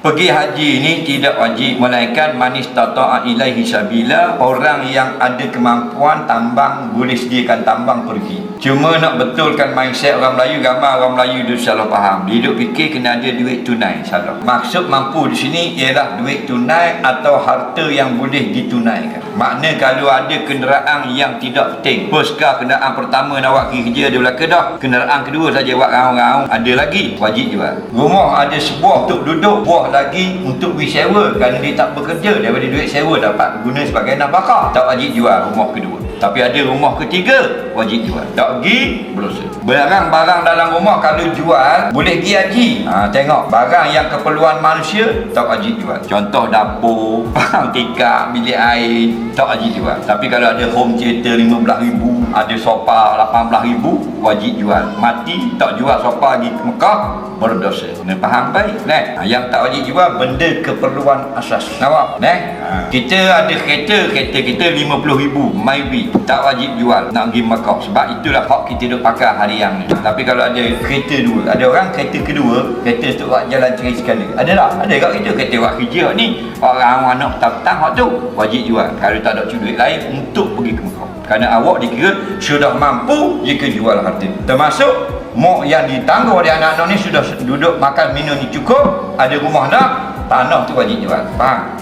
Pergi haji ni tidak wajib, melainkan man istata'a ilaihi sabila, orang yang ada kemampuan tambang, boleh sediakan tambang pergi. Cuma nak betulkan mindset orang Melayu, ramai orang Melayu dia salah faham. Dia duk fikir kena ada duit tunai, salah. Maksud mampu di sini ialah duit tunai atau harta yang boleh ditunaikan. Makna kalau ada kenderaan yang tidak penting, puskah kenderaan pertama nak awak pergi kerja ada belaka dah, kenderaan kedua saja awak raung-raung ada lagi, wajib jual. Rumah ada sebuah untuk duduk, buah lagi untuk pergi sewa kerana dia tak bekerja, daripada duit sewa dapat guna sebagai nafkah, tak wajib jual rumah kedua. Tapi ada rumah ketiga, wajib jual. Tak pergi, berdosa. Barang-barang dalam rumah kalau jual, boleh pergi haji. Tengok, barang yang keperluan manusia, tak wajib jual. Contoh dapur, barang tikar, bilik air, tak wajib jual. Tapi kalau ada home theater 15,000, ada sofa 18,000, wajib jual. Mati, tak jual sofa lagi ke Mekah, berdosa. Kena faham baik. Yang tak wajib jual, benda keperluan asas. Nampak? Kita ada kereta kita 50,000, maybe tak wajib jual nak pergi Makkah, sebab itulah hak kita duk pakai harian ni. Tapi kalau ada kereta dua, ada orang kereta kedua, kereta untuk buat jalan cerai sekali, ada tak? Ada kat kita kereta buat kerja ni, orang nak petang-petang hak tu wajib jual kalau tak ada duit lain untuk pergi ke Makkah. Kerana awak dikira sudah mampu jika jual harta, termasuk mak yang ditangguh oleh anak-anak ni sudah duduk makan minum ni cukup, ada rumah nak, tanah tu wajib jual. Faham?